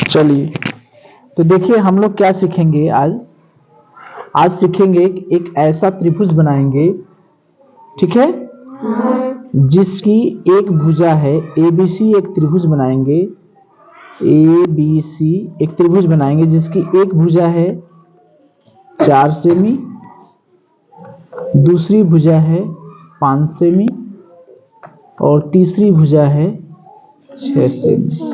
चलिए, तो देखिए हम लोग क्या सीखेंगे आज। आज सीखेंगे एक ऐसा त्रिभुज बनाएंगे, ठीक है, जिसकी एक भुजा है ABC। एक त्रिभुज बनाएंगे ABC, एक त्रिभुज बनाएंगे जिसकी एक भुजा है 4 सेमी, दूसरी भुजा है 5 सेमी और तीसरी भुजा है 6 सेमी।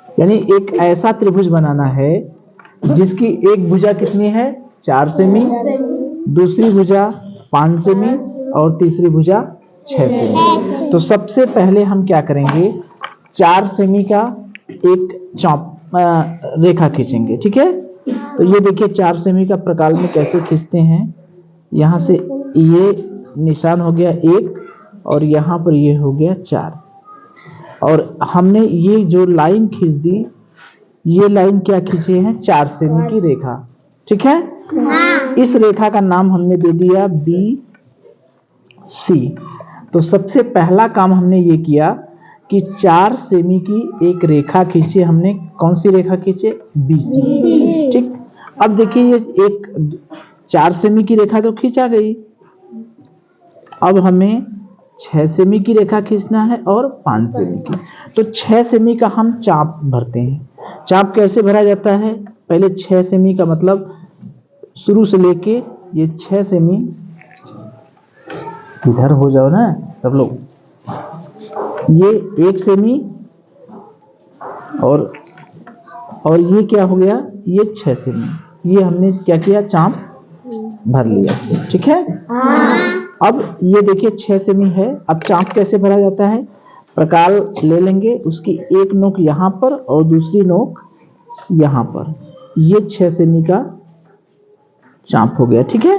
यानी एक ऐसा त्रिभुज बनाना है जिसकी एक भुजा कितनी है 4 सेमी, दूसरी भुजा 5 सेमी और तीसरी भुजा 6 सेमी। तो सबसे पहले हम क्या करेंगे, 4 सेमी का एक रेखा खींचेंगे, ठीक है। तो ये देखिए 4 सेमी का प्रकाल में कैसे खींचते हैं। यहाँ से ये निशान हो गया 1 और यहाँ पर ये हो गया 4 और हमने ये जो लाइन खींच दी, ये लाइन क्या खींचे हैं 4 सेमी की रेखा, ठीक है। इस रेखा का नाम हमने दे दिया BC। तो सबसे पहला काम हमने ये किया कि 4 सेमी की एक रेखा खींची हमने। कौन सी रेखा खींचे, BC, ठीक। अब देखिए ये एक 4 सेमी की रेखा तो खींचा गई, अब हमें 6 सेमी की रेखा खींचना है और 5 सेमी की। तो 6 सेमी का हम चाप भरते हैं। चाप कैसे भरा जाता है, पहले 6 सेमी का मतलब शुरू से लेके ये 6 सेमी, इधर हो जाओ ना सब लोग, ये 1 सेमी और ये क्या हो गया, ये 6 सेमी। ये हमने क्या किया, चाप भर लिया, ठीक है। अब ये देखिए 6 सेमी है। अब चाप कैसे भरा जाता है, प्रकाल ले लेंगे, उसकी एक नोक यहाँ पर और दूसरी नोक यहाँ पर, ये 6 सेमी का चाप हो गया, ठीक है।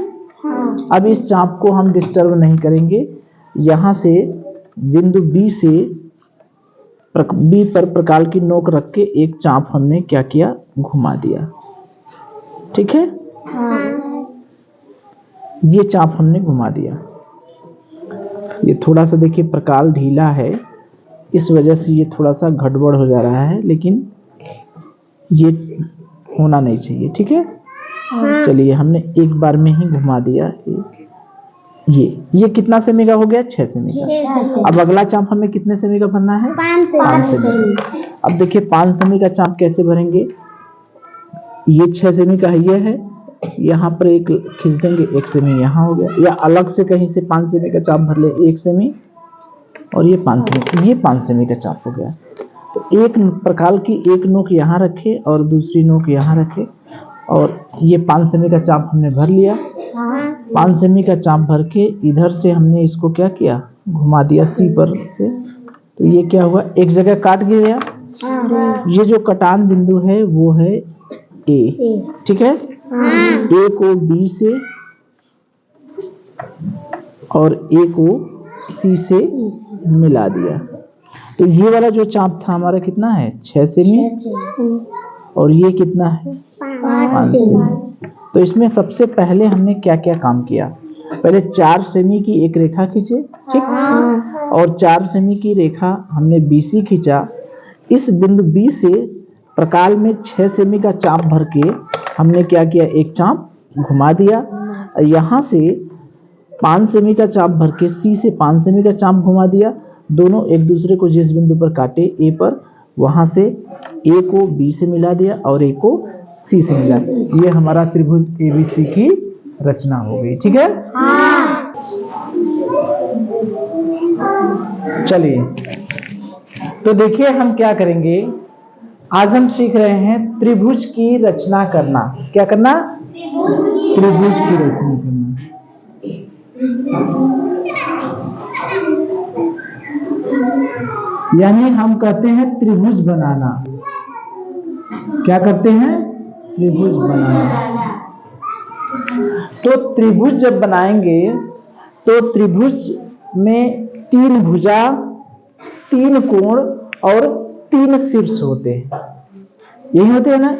अब इस चाप को हम डिस्टर्ब नहीं करेंगे। यहाँ से बिंदु B से B पर प्रकाल की नोक रख के एक चाप हमने क्या किया, घुमा दिया, ठीक है। ये चाप हमने घुमा दिया। ये थोड़ा सा देखिए प्रकाल ढीला है, इस वजह से ये थोड़ा सा गड़बड़ हो जा रहा है, लेकिन ये होना नहीं चाहिए, ठीक है। चलिए हमने एक बार में ही घुमा दिया। ये कितना सेमी का हो गया, 6 सेमी का। अब अगला चाप हमें कितने सेमी का भरना है, 5 सेमी। अब देखिए 5 सेमी का चाप कैसे भरेंगे, ये 6 सेमी का ये है, यहाँ पर एक खींच देंगे, 1 सेमी यहाँ हो गया, या अलग से कहीं से 5 सेमी का चाप भर ले, 1 सेमी और ये 5 सेमी, ये 5 सेमी का चाप हो गया। तो एक प्रकाल की एक नोक यहाँ रखे और दूसरी नोक यहाँ रखे और ये 5 सेमी का चाप हमने भर लिया। 5 सेमी का चाप भर के इधर से हमने इसको क्या किया, घुमा दिया C पर। तो ये क्या हुआ, एक जगह काट गया। ये जो कटान बिंदु है वो है A, ठीक है। A को B से और A को C से मिला दिया। तो ये वाला जो चाप था हमारा कितना है, 6 सेमी और ये कितना है, 5 सेमी। तो इसमें सबसे पहले हमने क्या क्या काम किया, पहले 4 सेमी की एक रेखा खींचे, ठीक, और 4 सेमी की रेखा हमने BC खींचा। इस बिंदु B से प्रकाल में 6 सेमी का चाप भर के हमने क्या किया, एक चाप घुमा दिया। यहाँ से 5 सेमी का चाप भर के C से 5 सेमी का चाप घुमा दिया। दोनों एक दूसरे को जिस बिंदु पर काटे A पर, वहां से A को B से मिला दिया और A को C से मिला। ये हमारा त्रिभुज ABC की रचना हो गई, ठीक है। चलिए तो देखिए हम क्या करेंगे, आज हम सीख रहे हैं त्रिभुज की रचना करना। क्या करना, त्रिभुज की रचना करना। यानी हम कहते हैं त्रिभुज बनाना। क्या करते हैं, त्रिभुज बनाना। तो त्रिभुज जब बनाएंगे तो त्रिभुज में 3 भुजा, 3 कोण और 3 शीर्ष होते हैं। यही होते हैं ना,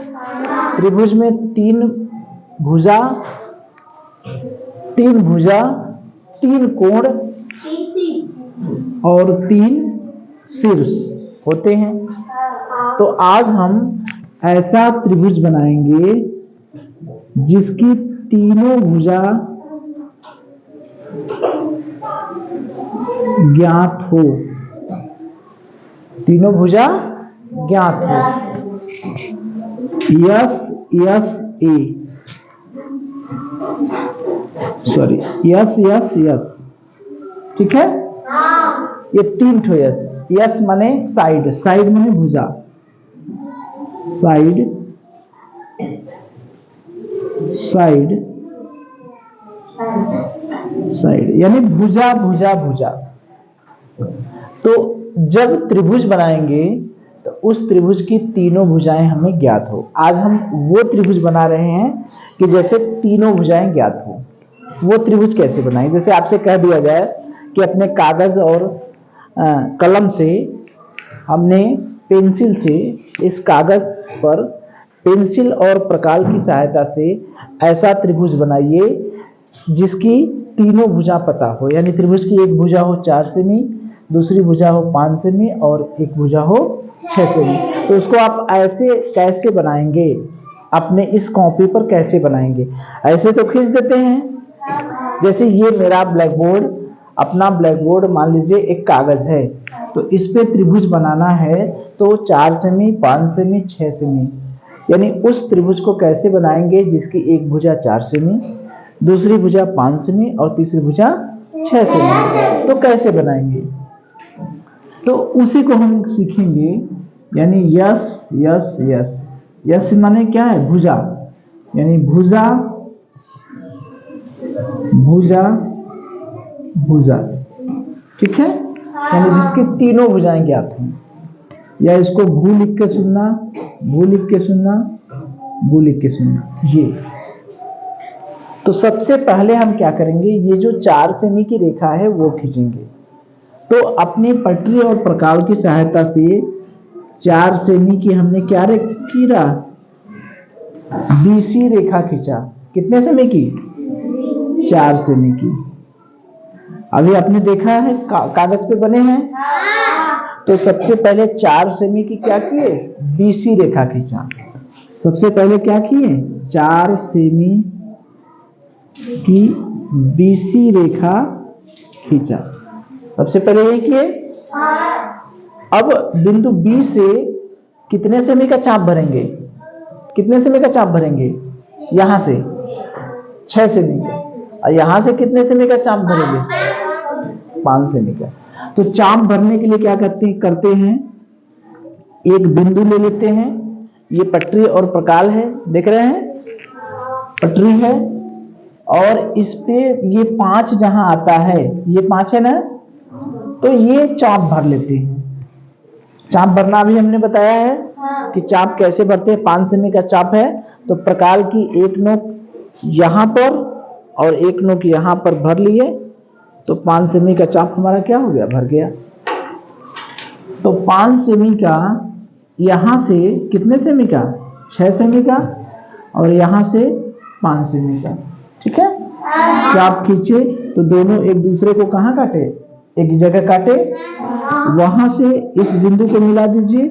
त्रिभुज में 3 भुजा, 3 कोण और 3 शीर्ष होते हैं। तो आज हम ऐसा त्रिभुज बनाएंगे जिसकी तीनों भुजा ज्ञात हो, तीनों भुजा ज्ञात हो। यस यस ए, सॉरी यस यस यस, ठीक है। ये तीन ठो यस, यस माने साइड, साइड माने भुजा, साइड साइड साइड यानी भुजा भुजा भुजा। तो जब त्रिभुज बनाएंगे तो उस त्रिभुज की तीनों भुजाएं हमें ज्ञात हो। आज हम वो त्रिभुज बना रहे हैं कि जैसे तीनों भुजाएं ज्ञात हो। वो त्रिभुज कैसे बनाएं? जैसे आपसे कह दिया जाए कि अपने कागज और कलम से, हमने पेंसिल से इस कागज पर पेंसिल और प्रकाल की सहायता से ऐसा त्रिभुज बनाइए जिसकी तीनों भुजा पता हो। यानी त्रिभुज की एक भुजा हो 4 सेमी, दूसरी भुजा हो 5 सेमी और एक भुजा हो 6 सेमी। तो उसको आप ऐसे कैसे बनाएंगे, अपने इस कॉपी पर कैसे बनाएंगे? ऐसे तो खींच देते हैं। जैसे ये मेरा ब्लैक बोर्ड, अपना ब्लैक बोर्ड मान लीजिए एक कागज है, तो इस पे त्रिभुज बनाना है तो 4 सेमी, 5 सेमी, 6 सेमी। यानी उस त्रिभुज को कैसे बनाएंगे जिसकी एक भुजा 4 सेमी, दूसरी भुजा 5 सेमी और तीसरी भुजा 6 सेमी। तो कैसे बनाएंगे? तो उसी को हम सीखेंगे। यानी यस यस यस, यस माने क्या है? भुजा, यानी भुजा भुजा भुजा, ठीक है। यानी जिसकी तीनों भुजाएं ज्ञात हों। या इसको भू लिख के सुनना, भू लिख के सुनना, भू लिख के सुनना। ये तो सबसे पहले हम क्या करेंगे, ये जो 4 सेमी की रेखा है वो खींचेंगे। तो अपनी पटरी और प्रकाल की सहायता से 4 सेमी की हमने क्या खींचा? बीसी रेखा खींचा। कितने सेमी की? 4 सेमी की। अभी आपने देखा है कागज पे बने हैं। तो सबसे पहले 4 सेमी की क्या किए? बीसी रेखा खींचा। सबसे पहले क्या किए? 4 सेमी की बीसी रेखा खींचा। सबसे पहले ये किए। अब बिंदु बी से कितने सेमी का चाप भरेंगे? कितने सेमी का चाप भरेंगे? यहां से 6 सेमी का। और यहां से कितने सेमी का चाप भरेंगे? 5 सेमी का। तो चाप भरने के लिए क्या करते हैं? एक बिंदु ले लेते हैं। ये पटरी और प्रकाल है, देख रहे हैं? पटरी है और इस पे ये 5 जहां आता है, ये 5 है ना, तो ये चाप भर लेते हैं। चाप भरना भी हमने बताया है कि चाप कैसे भरते हैं। 5 सेमी का चाप है तो प्रकाल की एक नोक यहां पर और एक नोक यहां पर भर लिए, तो 5 सेमी का चाप हमारा क्या हो गया? भर गया। तो 5 सेमी का यहां से कितने सेमी का? 6 सेमी का और यहां से 5 सेमी का, ठीक है। चाप खींचे तो दोनों एक दूसरे को कहां काटे? एक जगह काटे। वहां से इस बिंदु को मिला दीजिए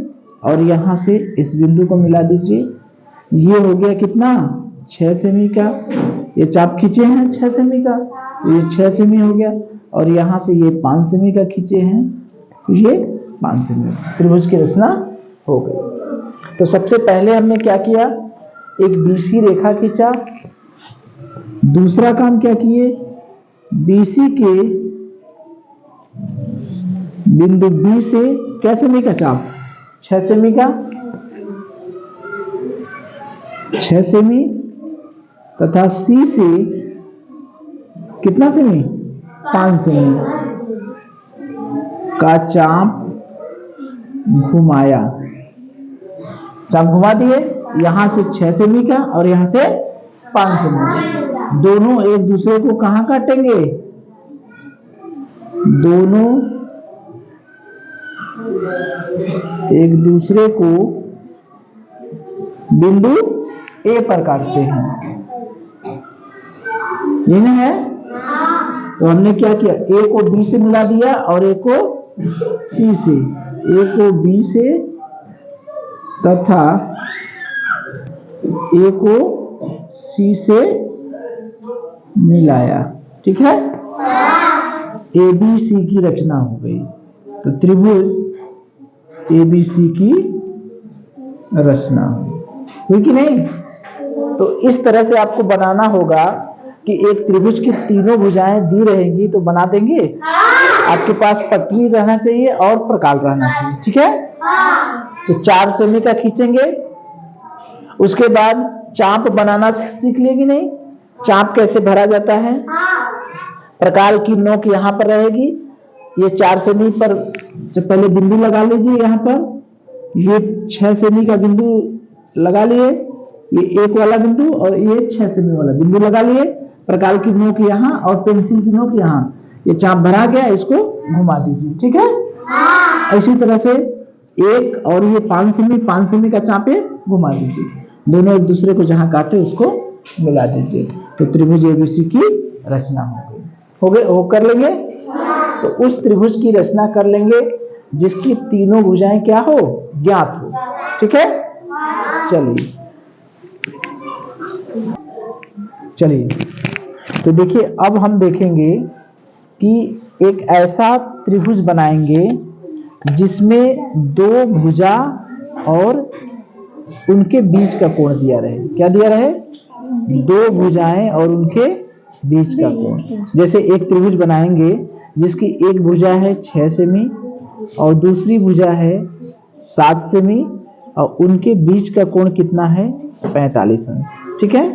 और यहां से इस बिंदु को मिला दीजिए। ये हो गया कितना? 6 सेमी का। ये चाप खींचे हैं 6 सेमी का, ये 6 सेमी हो गया। और यहां से ये 5 सेमी का खींचे हैं, तो ये 5 सेमी। त्रिभुज की रचना हो गई। तो सबसे पहले हमने क्या किया? एक बीसी रेखा खींचा। दूसरा काम क्या किए? बीसी के बिंदु बी से क्या सेमी का चाप? 6 सेमी का, 6 सेमी तथा सी से कितना सेमी? 5 सेमी का चाप घुमाया। चाप घुमा दिए। यहां से 6 सेमी का और यहां से 5 सेमी। दोनों एक दूसरे को कहां काटेंगे? दोनों एक दूसरे को बिंदु ए पर काटते हैं। ये नहीं है? तो हमने क्या किया? ए को बी से मिला दिया और ए को सी से। ए को बी से तथा ए को सी से मिलाया। ठीक है, ए बी सी की रचना हो गई। तो त्रिभुज ए बी सी की रचना हुई कि नहीं? तो इस तरह से आपको बनाना होगा कि एक त्रिभुज की तीनों भुजाएं दी रहेंगी तो बना देंगे। आपके पास पटरी रहना चाहिए और प्रकाल रहना चाहिए। ठीक है, तो 4 सेमी का खींचेंगे। उसके बाद चाप बनाना सीख लेगी नहीं? चाप कैसे भरा जाता है? प्रकाल की नोक यहाँ पर रहेगी। ये 4 सेमी पर से पहले बिंदु लगा लीजिए। यहाँ पर ये 6 सेमी का बिंदु लगा लिए, ये एक वाला बिंदु और ये 6 सेमी वाला बिंदु लगा लिए। प्रकाल की नोक यहाँ और पेंसिल की नोक यहाँ। ये चाप भरा गया, इसको घुमा दीजिए। ठीक है, इसी तरह से एक और ये 5 सेमी का चापे घुमा दीजिए। दोनों एक दूसरे को जहां काटे उसको मिला दीजिए। तो त्रिभुज एबीसी की रचना हो गई। हो कर लेंगे। तो उस त्रिभुज की रचना कर लेंगे जिसकी तीनों भुजाएं क्या हो? ज्ञात हो। ठीक है, चलिए तो देखिए, अब हम देखेंगे कि एक ऐसा त्रिभुज बनाएंगे जिसमें 2 भुजा और उनके बीच का कोण दिया रहे। क्या दिया रहे? 2 भुजाएं और उनके बीच का कोण। जैसे एक त्रिभुज बनाएंगे जिसकी एक भुजा है 6 सेमी और दूसरी भुजा है 7 सेमी और उनके बीच का कोण कितना है? 45 अंश। ठीक है,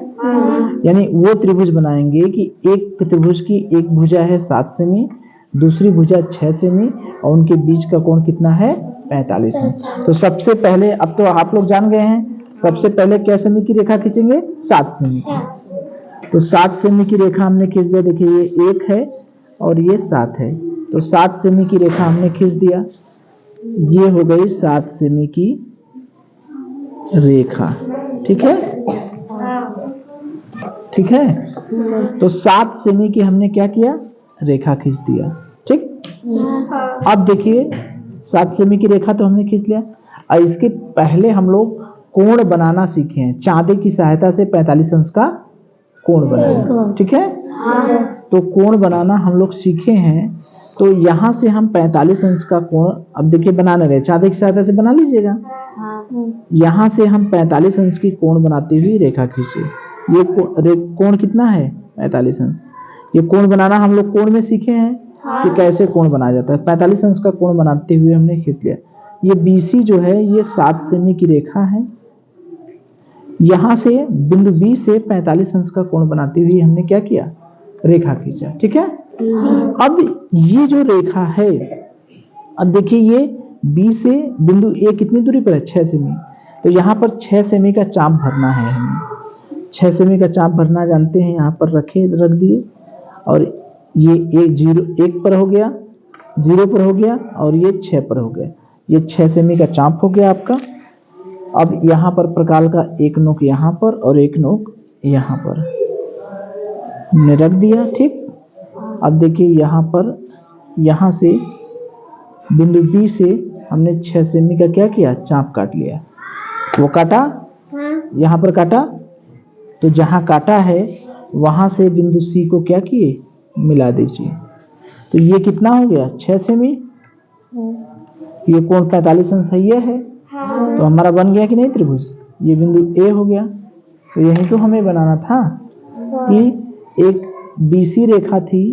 यानी वो त्रिभुज बनाएंगे कि एक त्रिभुज की एक भुजा है 7 सेमी, दूसरी भुजा 6 सेमी और उनके बीच का कोण कितना है? 45 अंश। तो सबसे पहले, अब तो आप लोग जान गए हैं, सबसे पहले क्या सेमी की रेखा खींचेंगे? 7 सेमी की। तो 7 सेमी की रेखा हमने खींच दिया। देखिए, ये 1 है और ये 7 है। तो 7 सेमी की रेखा हमने खींच दिया। ये हो गई 7 सेमी की रेखा। ठीक है, ठीक है। तो 7 सेमी की हमने क्या किया? रेखा खींच दिया। ठीक, अब देखिए 7 सेमी की रेखा तो हमने खींच लिया। और इसके पहले हम लोग कोण बनाना सीखे हैं। चांदे की सहायता से 45 अंश का कोण बनाना। ठीक है, तो कोण बनाना हम लोग सीखे हैं। तो यहां से हम 45 अंश का कोण अब देखिए बनाने रहे। चांदे की सहायता से बना लीजिएगा। यहां से हम 45 अंश की कोण बनाते हुए रेखा खींचे। ये कोण कितना है? 45 अंश। ये कोण बनाना हम लोग कोण में सीखे हैं कि कैसे कोण बनाया जाता है। 45 अंश का कोण बनाते हुए हमने खींच लिया। ये बीसी जो है ये 7 सेमी की रेखा है। यहां से बिंदु बी से 45 अंश का कोण बनाते हुए हमने क्या किया? रेखा खींचा। ठीक है, अब ये जो रेखा है, अब देखिए ये बी से बिंदु ए कितनी दूरी पर है? 6 सेमी। तो यहाँ पर 6 सेमी का चाप भरना है हमें। 6 सेमी का चाप भरना जानते हैं, यहाँ पर रख दिए। और ये 1 पर हो गया, 0 पर हो गया और ये 6 पर हो गया। ये 6 सेमी का चाप हो गया आपका। अब यहाँ पर प्रकाल का एक नोक यहाँ पर और एक नोक यहाँ पर हमने रख दिया। ठीक, अब देखिए यहाँ पर, यहाँ से बिंदु बी से हमने 6 सेमी का क्या किया? चाप काट लिया। वो काटा, यहाँ पर काटा। तो जहां काटा है वहां से बिंदु सी को क्या किए? मिला दीजिए। तो ये कितना हो गया? 6 सेमी। ये कोण 45 अंश है, ये है। तो हमारा बन गया कि नहीं त्रिभुज? ये बिंदु ए हो गया। तो यही तो हमें बनाना था कि एक बीसी रेखा थी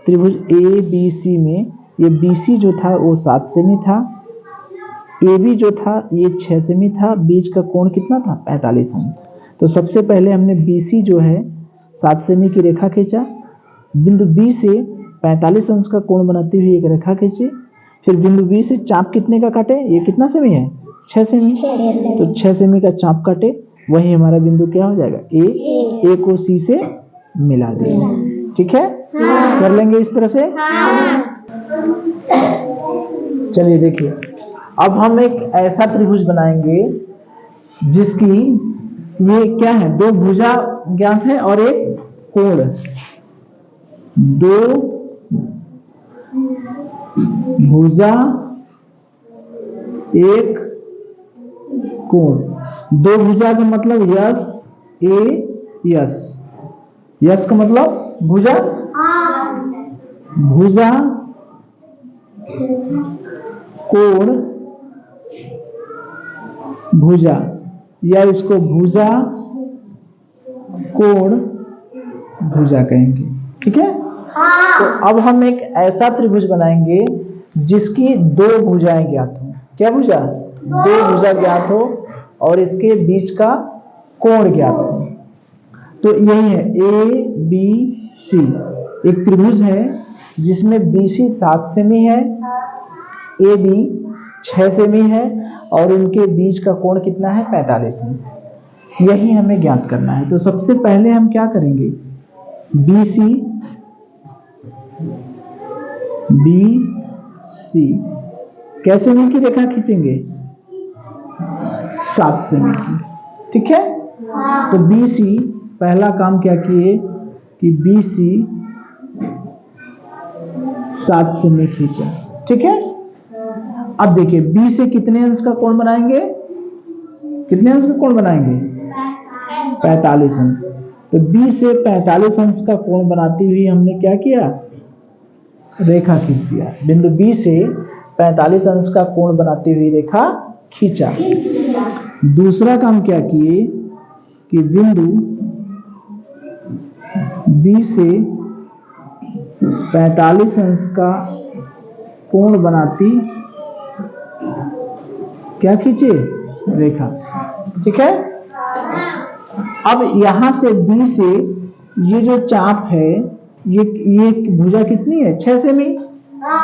त्रिभुज ए बी सी में। ये बीसी जो था वो 7 सेमी था, ए बी जो था ये 6 सेमी था। बीच का कोण कितना था? 45 अंश। तो सबसे पहले हमने बीसी जो है 7 सेमी की रेखा खींचा। बिंदु बी से 45 अंश का कोण बनाते हुए एक रेखा खींची। फिर बिंदु बी से चाप कितने का काटे? ये कितना सेमी है? 6 सेमी। तो 6 सेमी का चाप काटे, वही हमारा बिंदु क्या हो जाएगा? ए को सी से मिला देंगे। ठीक है, कर लेंगे इस तरह से। चलिए देखिए, अब हम एक ऐसा त्रिभुज बनाएंगे जिसकी ये क्या है? 2 भुजा ज्ञात है और एक कोण। 2 भुजा, एक कोण। दो भुजा का मतलब यस, ए यस। यस का मतलब भुजा, भुजा कोण भुजा, या इसको भुजा कोण भुजा कहेंगे। ठीक है। तो अब हम एक ऐसा त्रिभुज बनाएंगे जिसकी दो भुजाएं ज्ञात हो। क्या भुजा? दो भुजा ज्ञात हो और इसके बीच का कोण ज्ञात हो। तो यही है ए बी सी, एक त्रिभुज है जिसमें BC 7 सेमी है, AB 6 सेमी है और उनके बीच का कोण कितना है? 45 अंश। यही हमें ज्ञात करना है। तो सबसे पहले हम क्या करेंगे? BC कैसे सेमी की रेखा खींचेंगे? 7 सेमी की। ठीक है। तो BC पहला काम क्या किए कि BC 7 सेमी खींचा। ठीक है। अब देखिए B से कितने अंश का कोण बनाएंगे? कितने अंश का कोण बनाएंगे? 45 अंश। तो B से 45 अंश का कोण बनाती हुई हमने क्या किया? रेखा खींच दिया। बिंदु B से 45 अंश का कोण बनाती हुई रेखा खींचा। दूसरा काम क्या किए कि बिंदु B से 45 अंश का कोण बनाती क्या खींचे? रेखा। ठीक है। अब यहां से B से ये जो चाप है, ये भुजा कितनी है? 6 सेमी।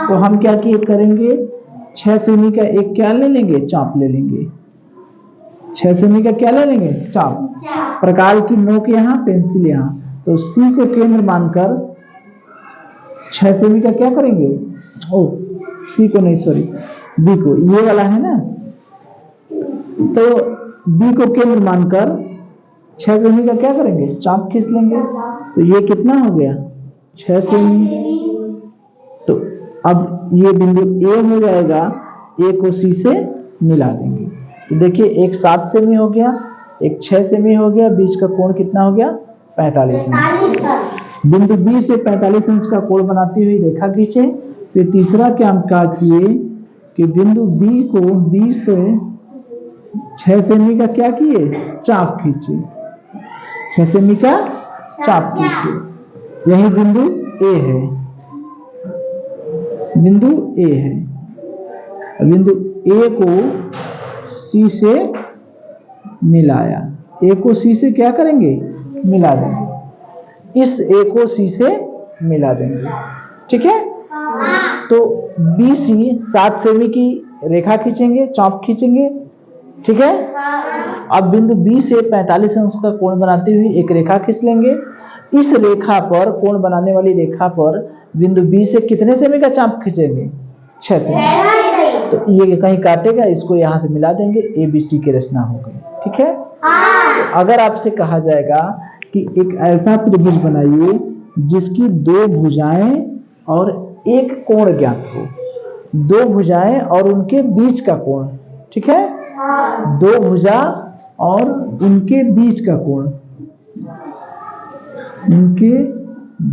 तो हम क्या किए करेंगे? 6 सेमी का एक क्या ले लेंगे? चाप ले लेंगे। 6 सेमी का क्या ले लेंगे? चाप। प्रकार की नोक यहाँ, पेंसिल यहाँ। तो C को केंद्र मानकर 6 सेमी का क्या करेंगे? C को नहीं, सॉरी, B को, ये वाला है ना। तो B को केंद्र मानकर 6 सेमी का क्या करेंगे? चाप खींच लेंगे। तो ये कितना हो गया? 6 सेमी। तो अब ये बिंदु A हो जाएगा, A को C से मिला देंगे। तो देखिए एक 7 सेमी हो गया, एक 6 सेमी हो गया, बीच का कोण कितना हो गया? 45 अंश। बिंदु B से 45 अंश का कोण बनाती हुई रेखा खींचे। फिर तीसरा क्या किए कि बिंदु B को B से 6 सेमी का क्या किए? चाप खींचे। 6 सेमी का चाप खींचे। यही बिंदु A है, बिंदु A है। बिंदु A को C से मिलाया। A को C से क्या करेंगे? मिला देंगे। इस A को C से मिला देंगे। ठीक है। तो BC 7 सेमी की रेखा खींचेंगे, चाप खींचेंगे। ठीक है। अब बिंदु B से 45 अंश का कोण बनाते हुए एक रेखा खींच लेंगे। इस रेखा पर, कोण बनाने वाली रेखा पर बिंदु B से कितने सेमी का चाप खींचेंगे? 6 सेमी। तो ये कहीं काटेगा, इसको यहां से मिला देंगे, ABC की रचना हो गई। ठीक है। तो अगर आपसे कहा जाएगा कि एक ऐसा त्रिभुज बनाइए जिसकी दो भुजाएं और एक कोण ज्ञात हो, दो भुजाएं और उनके बीच का कोण। ठीक है। दो भुजा और उनके बीच का कोण, उनके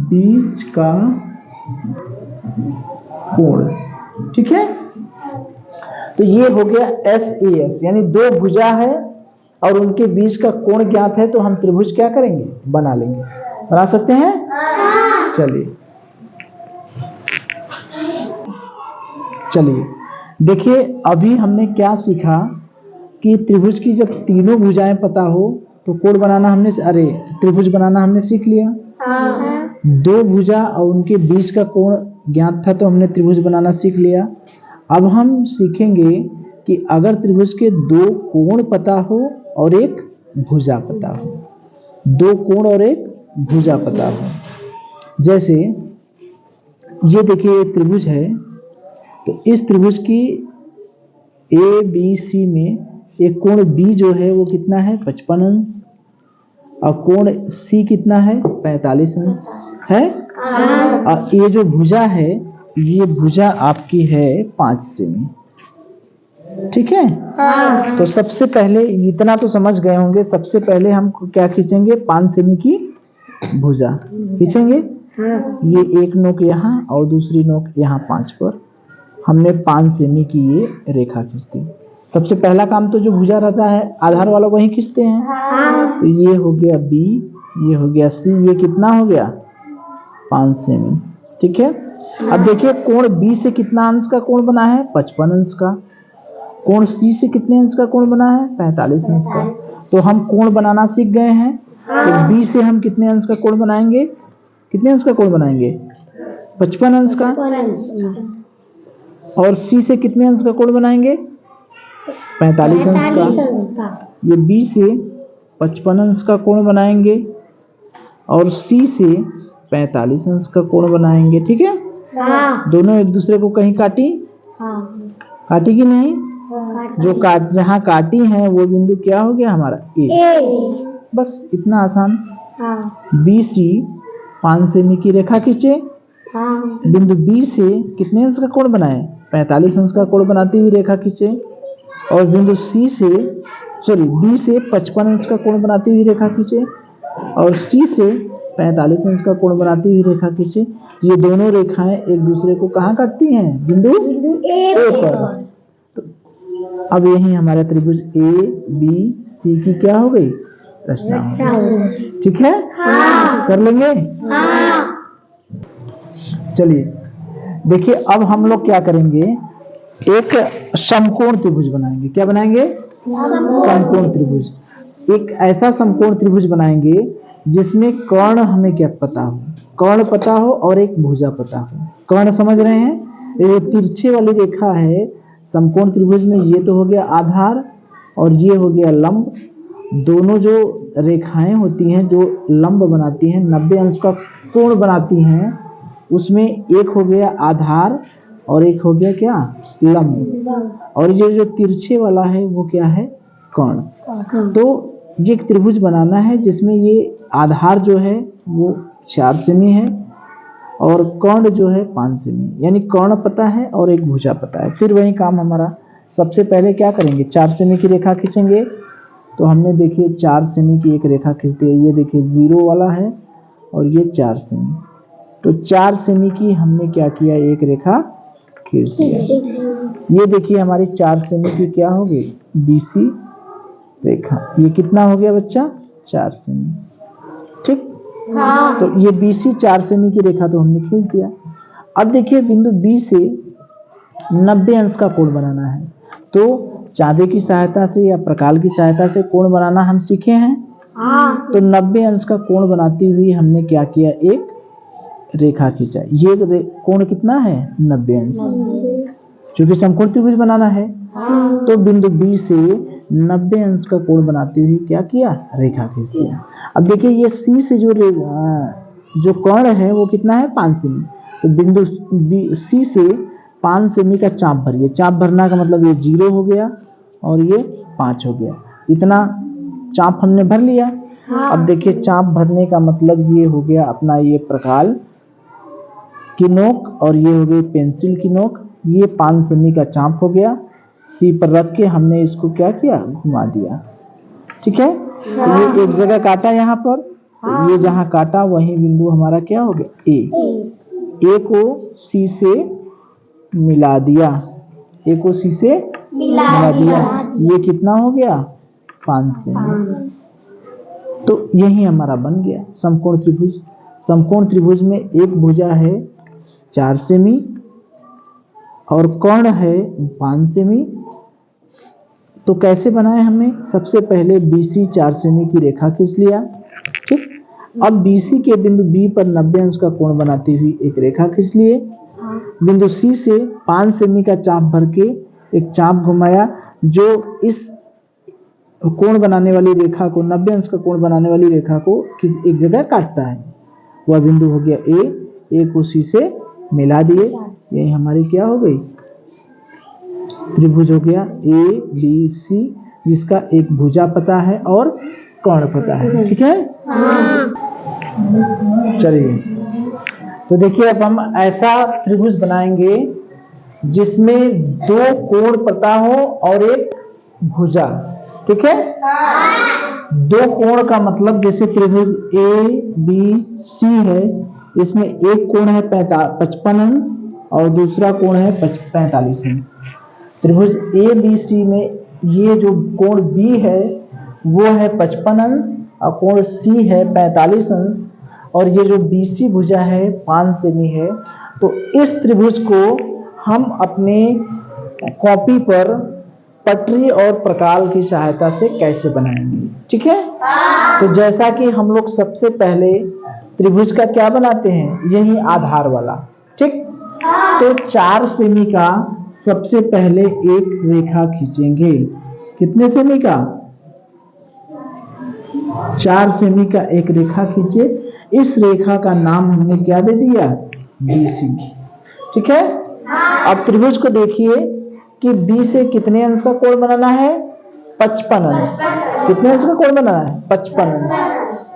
बीच का कोण। ठीक है। तो ये हो गया SAS, यानी दो भुजा है और उनके बीच का कोण ज्ञात है। तो हम त्रिभुज क्या करेंगे? बना लेंगे। बना सकते हैं? चलिए देखिए, अभी हमने क्या सीखा कि त्रिभुज की जब तीनों भुजाएं पता हो तो कोण बनाना हमने, त्रिभुज बनाना हमने सीख लिया। दो भुजा और उनके बीच का कोण ज्ञात था तो हमने त्रिभुज बनाना सीख लिया। अब हम सीखेंगे कि अगर त्रिभुज के दो कोण पता हो और एक भुजा पता हो, दो कोण और एक भुजा पता हो। जैसे ये देखिए एक त्रिभुज है, तो इस त्रिभुज की ABC में एक कोण B जो है वो कितना है? 55 अंश। और कोण C कितना है? 45 अंश है। और ये जो भुजा है, ये भुजा आपकी है 5 सेमी। ठीक है। तो सबसे पहले इतना तो समझ गए होंगे, सबसे पहले हम क्या खींचेंगे, 5 सेमी की भुजा खींचेंगे। ये एक नोक यहाँ और दूसरी नोक यहाँ 5 पर हमने 5 सेमी की ये रेखा खींच दी। सबसे पहला काम तो जो भुजा रहता है आधार वाला वही खींचते हैं। तो ये हो गया B, ये हो गया C, ये कितना हो गया 5 सेमी। ठीक है। अब देखिए कोण B से कितना अंश का कोण बना है, 55 अंश का। कोण C से कितने अंश का कोण बना है, 45 अंश का। तो हम कोण बनाना सीख गए हैं। तो B से हम कितने अंश का कोण बनाएंगे, कितने अंश का कोण बनाएंगे, 55 अंश का। और C से कितने अंश का कोण बनाएंगे, 45 अंश का। ये B से 55 अंश का कोण बनाएंगे और C से 45 अंश का कोण बनाएंगे। ठीक है। दोनों एक दूसरे को कहीं काटी, काटी कि नहीं, जो जहाँ काटी है वो बिंदु क्या हो गया हमारा A। बस इतना आसान। BC 5 सेमी की रेखा खींचे, बिंदु B से कितने अंश का कोण बनाए, 45 अंश का कोण बनाती हुई रेखा खींचे। और बिंदु C से B से 55 अंश का कोण बनाती हुई रेखा खींचे और C से 45 अंश का कोण बनाती हुई रेखा खींचे। ये दोनों रेखाएं एक दूसरे को कहाँ काटती हैं, बिंदु A पर। तो अब यही हमारा त्रिभुज ABC की क्या हो गई, रचना हो गई। ठीक है। कर लेंगे। चलिए देखिए अब हम लोग क्या करेंगे, एक समकोण त्रिभुज बनाएंगे। क्या बनाएंगे, समकोण त्रिभुज। एक ऐसा समकोण त्रिभुज बनाएंगे जिसमें कर्ण हमें क्या पता हो, कर्ण पता हो और एक भुजा पता हो। कर्ण समझ रहे हैं, ये तिरछे वाली रेखा है समकोण त्रिभुज में, ये तो हो गया आधार और ये हो गया लंब। दोनों जो रेखाएं होती हैं जो लंब बनाती हैं, 90 अंश का कोण बनाती हैं, उसमें एक हो गया आधार और एक हो गया क्या, लंब। और ये जो तिरछे वाला है वो क्या है, कर्ण। तो ये एक त्रिभुज बनाना है जिसमें ये आधार जो है वो 4 सेमी है और कर्ण जो है 5 सेमी, यानी कर्ण पता है और एक भुजा पता है। फिर वही काम हमारा, सबसे पहले क्या करेंगे, 4 सेमी की रेखा खींचेंगे। तो हमने देखिए 4 सेमी की एक रेखा खींच दी है, ये देखिए 0 वाला है और ये 4 सेमी। तो 4 सेमी की हमने क्या किया, एक रेखा खींच दिया। ये देखिए हमारी 4 सेमी की क्या हो गई, BC रेखा। ये कितना हो गया बच्चा, 4 सेमी। ठीक। तो ये BC 4 सेमी की रेखा तो हमने खींच दिया। अब देखिए बिंदु B से 90 अंश का कोण बनाना है। तो चांदे की सहायता से या प्रकाल की सहायता से कोण बनाना हम सीखे हैं। तो 90 अंश का कोण बनाती हुई हमने क्या किया, एक रेखा खींचा। ये कोण कितना है, 90 अंश, क्योंकि समकोण त्रिभुज बनाना है। तो बिंदु B से 90 अंश का कोण बनाते हुए क्या किया, रेखा खींच दिया। अब देखिए ये C से जो कोण है वो कितना है, 5 सेमी। तो बिंदु C से 5 सेमी का चाप भरिए। चाप भरना का मतलब ये 0 हो गया और ये 5 हो गया। इतना चाप हमने भर लिया। अब देखिए चाप भरने का मतलब ये हो गया अपना ये प्रकाल की नोक और ये हो गई पेंसिल की नोक। ये 5 सेमी का चाप हो गया। C पर रख के हमने इसको क्या किया, घुमा दिया। ठीक है। तो ये एक जगह काटा यहाँ पर, तो ये जहाँ काटा वही बिंदु हमारा क्या हो गया, A को C से मिला दिया। A को C से मिला दिया। ये कितना हो गया, 5 सेमी। तो यही हमारा बन गया समकोण त्रिभुज। समकोण त्रिभुज में एक भुजा है 4 सेमी और कर्ण है 5 सेमी। तो कैसे बनाए हमने, सबसे पहले BC 4 सेमी की रेखा खींच लिया। ठीक। अब BC के बिंदु B पर 90 अंश का कोण बनाती हुई एक रेखा खींच लिए। बिंदु C से 5 सेमी का चाप भर के एक चाप घुमाया जो इस कोण बनाने वाली रेखा को, 90 अंश का कोण बनाने वाली रेखा को एक जगह काटता है। वह बिंदु हो गया A को C से मिला दिए। यही हमारी क्या हो गई, त्रिभुज हो गया ABC, जिसका एक भुजा पता है और कर्ण पता है। ठीक है। चलिए तो देखिए अब हम ऐसा त्रिभुज बनाएंगे जिसमें दो कोण पता हो और एक भुजा। ठीक है, दो कोण का मतलब जैसे त्रिभुज ए बी सी है, इसमें एक कोण है 55 अंश और दूसरा कोण है 45 अंश। त्रिभुज ए बी सी में ये जो कोण बी है वो है 55 अंश और कोण सी है 45 अंश, और ये जो बीसी भुजा है 5 सेमी है। तो इस त्रिभुज को हम अपने कॉपी पर पटरी और प्रकाल की सहायता से कैसे बनाएंगे। ठीक है, तो जैसा कि हम लोग सबसे पहले त्रिभुज का क्या बनाते हैं, यही आधार वाला। ठीक, तो 4 सेमी का सबसे पहले एक रेखा खींचेंगे। कितने सेमी का? 4 सेमी का एक रेखा खींचे। इस रेखा का नाम हमने क्या दे दिया? BC। ठीक है, अब त्रिभुज को देखिए कि B से कितने अंश का कोण बनाना है? 55 अंश। कितने अंश का कोण बनाना है? 55 अंश।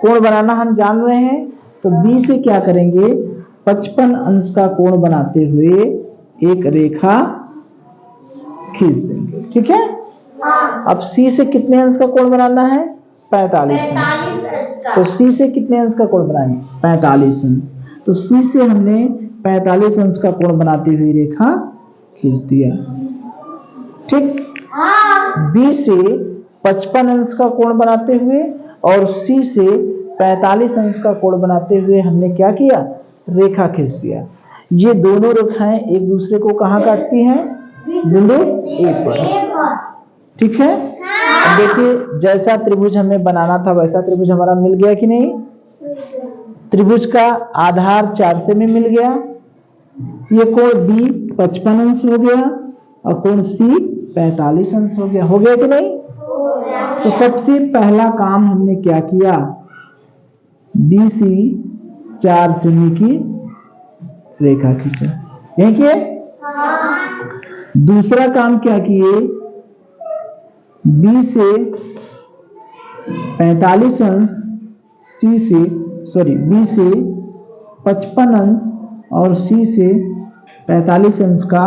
कोण बनाना हम जान रहे हैं, तो B से क्या करेंगे? 55 अंश का कोण बनाते हुए एक रेखा खींच देंगे। ठीक है, अब C से कितने अंश का कोण बनाना है? 45 अंश। तो C से कितने अंश का कोण बनाएंगे? 45 अंश। तो C से हमने 45 अंश का कोण बनाती हुई रेखा खींच दिया। ठीक, B से 55 अंश का कोण बनाते हुए और C से 45 अंश का कोण बनाते हुए हमने क्या किया? रेखा खींच दिया। ये दोनों रेखाएं एक दूसरे को कहां काटती हैं? बिंदु A पर। ठीक है, देखिए जैसा त्रिभुज हमें बनाना था वैसा त्रिभुज हमारा मिल गया कि नहीं? त्रिभुज का आधार 4 सेमी मिल गया, ये कोण B 55 अंश हो गया और कोण C 45 अंश हो गया। हो गया कि नहीं? तो सबसे पहला काम हमने क्या किया? BC 4 सेमी की रेखा खींचा। यही किए? दूसरा काम क्या किए? B से 45 अंश B से 55 अंश और C से 45 अंश का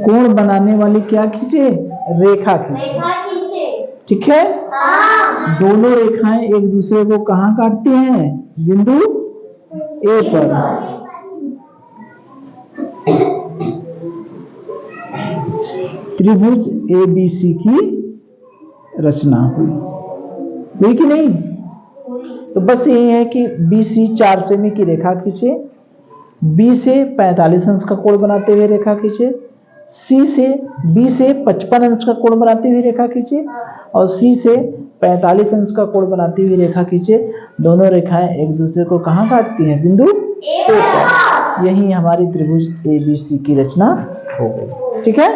कोण बनाने वाली क्या खींचे? रेखा खींचे। ठीक है, दोनों रेखाएं एक दूसरे को कहां काटती हैं? बिंदु A पर। त्रिभुज ABC की रचना हुई कि नहीं? तो बस यही है कि BC 4 सेमी की रेखा खींचे, B से 45 अंश का कोण बनाते हुए रेखा खींचे, B से 55 अंश का कोण बनाते हुए रेखा खींचे और C से 45 अंश का कोण बनाती हुई रेखा खींचे। दोनों रेखाएं एक दूसरे को कहां काटती हैं? बिंदु A पर। यही हमारी त्रिभुज ABC की रचना हो गई। ठीक है,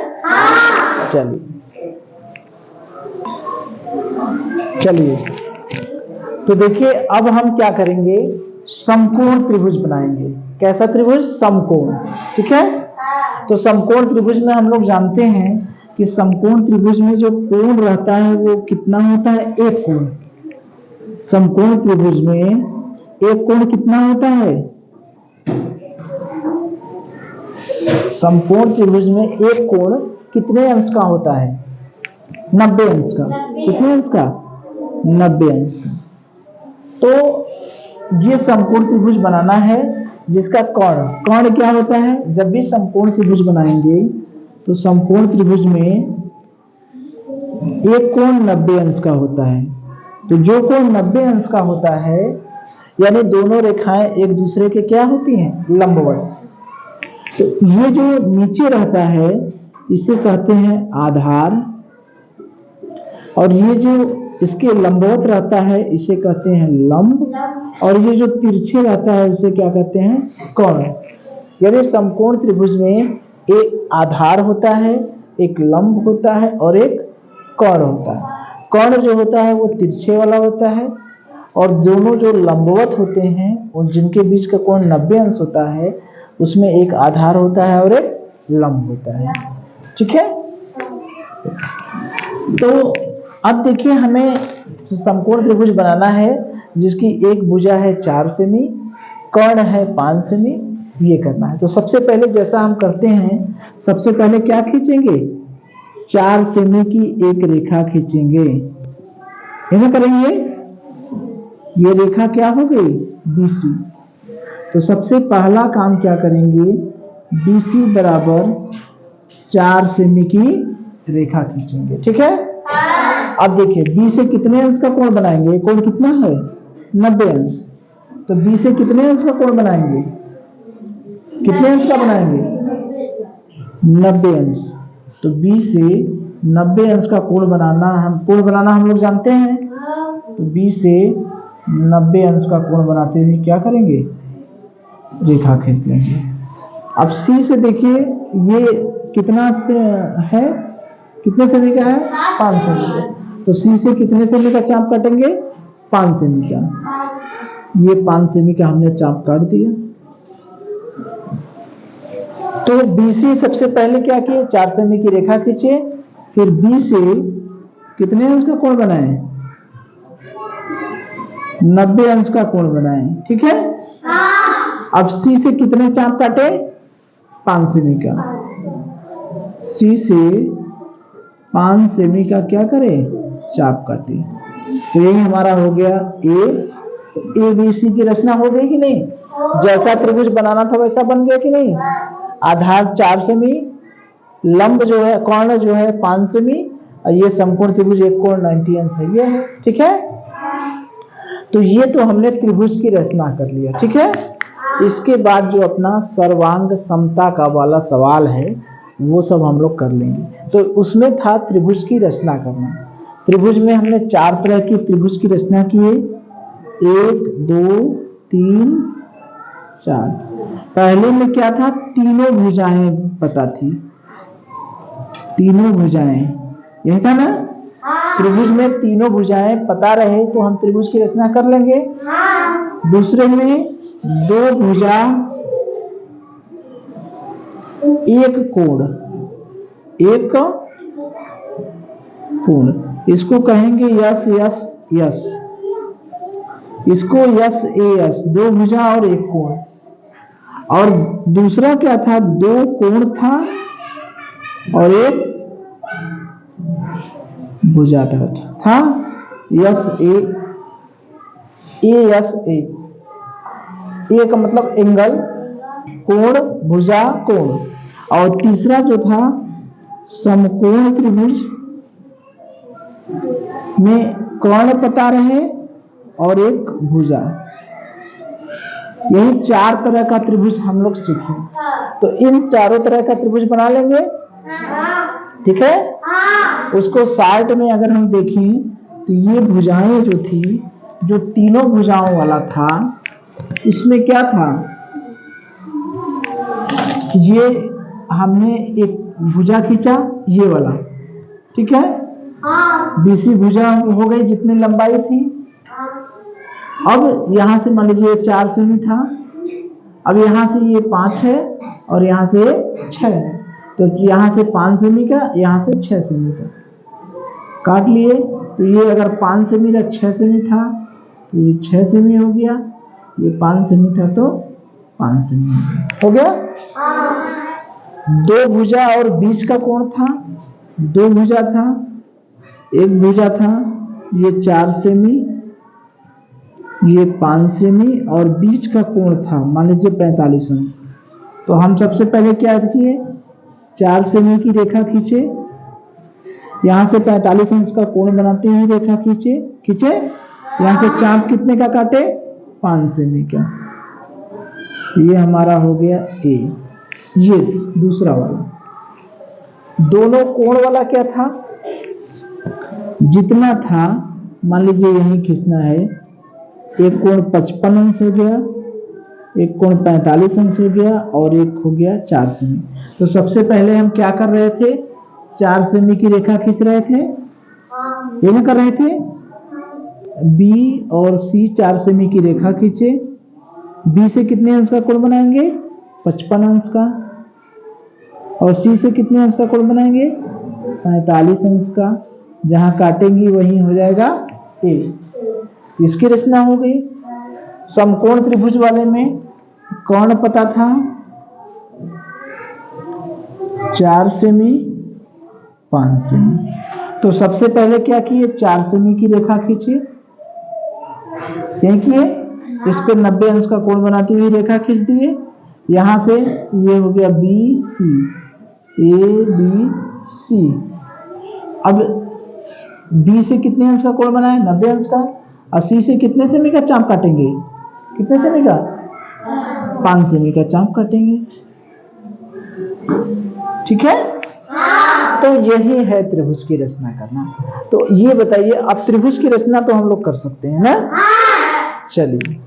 चलिए तो देखिए अब हम क्या करेंगे? समकोण त्रिभुज बनाएंगे। कैसा त्रिभुज? समकोण। ठीक है, तो समकोण त्रिभुज में हम लोग जानते हैं कि समकोण त्रिभुज में जो कोण रहता है वो कितना होता है? एक कोण। समकोण त्रिभुज में एक कोण कितना होता है? समकोण त्रिभुज में एक कोण कितने अंश का होता है? 90 अंश का। कितने अंश का? 90 अंश का। तो ये समकोण त्रिभुज बनाना है जिसका कोण क्या होता है? जब भी समकोण त्रिभुज बनाएंगे तो समकोण त्रिभुज में एक कोण 90 अंश का होता है। तो जो कोण 90 अंश का होता है यानी दोनों रेखाएं एक दूसरे के क्या होती हैं? लंबवत। तो ये जो नीचे रहता है इसे कहते हैं आधार, और ये जो इसके लंबवत रहता है इसे कहते हैं लंब, और ये जो तिरछे रहता है उसे क्या कहते हैं? कोण। यानी समकोण त्रिभुज में एक आधार होता है, एक लंब होता है और एक कोण होता है। कोण जो होता है वो तिरछे वाला होता है, और दोनों जो लंबवत होते हैं और जिनके बीच का कोण 90 अंश होता है उसमें एक आधार होता है और एक लंब होता है। ठीक है, तो अब देखिए हमें समकोण त्रिभुज बनाना है जिसकी एक भुजा है 4 सेमी, कर्ण है 5 सेमी, ये करना है। तो सबसे पहले जैसा हम करते हैं, सबसे पहले क्या खींचेंगे, 4 सेमी की एक रेखा खींचेंगे, ऐसा करेंगे। ये रेखा क्या हो गई, BC। तो सबसे पहला काम क्या करेंगे, BC बराबर 4 सेमी की रेखा खींचेंगे, ठीक है। अब देखिए B से कितने अंश का कोण बनाएंगे, कोण कितना है 90 अंश। तो B से कितने अंश का कोण बनाएंगे, कितने अंश का बनाएंगे 90 अंश। तो B से 90 अंश का कोण बनाना, हम लोग जानते हैं। तो B से 90 अंश का कोण बनाते हुए क्या करेंगे, रेखा खींच लेंगे। अब C से देखिए ये कितना से है, कितने सेमी का है, 5 सेमी का। तो C से कितने सेमी का चाप काटेंगे, 5 सेमी का। ये 5 सेमी का हमने चाप काट दिया। तो BC सबसे पहले क्या किए, 4 सेमी की रेखा खींचे, फिर B से कितने अंश का कोण बनाए, 90 अंश का कोण बनाए, ठीक है। अब C से कितने चाप काटे, 5 सेमी का। C से 5 सेमी का क्या करे, चाप काटे। तो यही हमारा हो गया ABC की रचना हो गई कि नहीं, जैसा त्रिभुज बनाना था वैसा बन गया कि नहीं। आधार 4 सेमी, लंब जो है कर्ण जो है 5 सेमी, और ये समकोण त्रिभुज एक कोण 90 अंश है, ये है, ठीक है। तो ये तो हमने त्रिभुज की रचना कर लिया, ठीक है। इसके बाद जो अपना सर्वांग समता का वाला सवाल है वो सब हम लोग कर लेंगे। तो उसमें था त्रिभुज की रचना करना। त्रिभुज में हमने 4 तरह की त्रिभुज की रचना की है, 1 2 3 4। पहले में क्या था, तीनों भुजाएं पता थी, तीनों भुजाएं, यही था ना। त्रिभुज में तीनों भुजाएं पता रहे तो हम त्रिभुज की रचना कर लेंगे। दूसरे में 2 भुजा एक कोण, एक कोण, इसको कहेंगे यस यस यस, इसको यस ए यस, 2 भुजा और एक कोण। और दूसरा क्या था, 2 कोण था और एक भुजा था, यस ए यस ए, ए का मतलब एंगल, कोण भुजा कोण। और तीसरा जो था समकोण त्रिभुज में कर्ण पता रहे और एक भुजा। यही 4 तरह का त्रिभुज हम लोग सीखे। तो इन चारों तरह का त्रिभुज बना लेंगे, ठीक है। उसको शार्ट में अगर हम देखें तो ये भुजाएं जो थी, जो तीनों भुजाओं वाला था, उसमें क्या था, ये हमने एक भुजा खींचा, ये वाला, ठीक है। BC भुजा हो गई जितनी लंबाई थी। अब यहां से मान लीजिए 4 सेमी था, अब यहां से ये 5 है और यहां से 6 है। तो यहां से 5 सेमी का, यहां से 6 सेमी का काट लिए। तो ये अगर 5 सेमी का 6 सेमी था तो ये 6 सेमी हो गया, ये 5 सेमी था तो 5 सेमी हो गया। 2 भुजा और बीच का कोण था, 2 भुजा था, एक भुजा था, ये 4 सेमी, ये 5 सेमी, और बीच का कोण था मान लीजिए 45 अंश। तो हम सबसे पहले क्या किए, 4 सेमी की रेखा खींचे, यहां से 45 अंश का कोण बनाते हुए रेखा खींचे, यहां से चाप कितने का काटे, 5 सेमी का। ये हमारा हो गया ए। ये दूसरा वाला, दोनों कोण वाला क्या था, जितना था मान लीजिए यही खींचना है। एक कोण 55 अंश हो गया, एक कोण 45 अंश हो गया, और एक हो गया 4 सेमी। तो सबसे पहले हम क्या कर रहे थे, 4 सेमी की रेखा खींच रहे थे, ये ना कर रहे थे। B और C 4 सेमी की रेखा खींचे, B से कितने अंश का कोण बनाएंगे, 55 अंश का, और C से कितने अंश का कोण बनाएंगे, 45 अंश का। जहां काटेंगी वही हो जाएगा A। इसकी रचना हो गई। समकोण त्रिभुज वाले में कर्ण पता था, 4 सेमी 5 सेमी। तो सबसे पहले क्या किए, 4 सेमी की रेखा खींचिए, देखिए इस पे 90 अंश का कोण बनाती हुई रेखा खींच दिए। यहां से ये हो गया B C, A B C. अब बी से कितने अंश का कोण बनाए, 90 अंश का। और सी से कितने सेमी का चाप काटेंगे, कितने सेमी का, 5 सेमी का चाप काटेंगे। ठीक है, तो यही है त्रिभुज की रचना करना। तो ये बताइए, अब त्रिभुज की रचना तो हम लोग कर सकते हैं ना। चलिए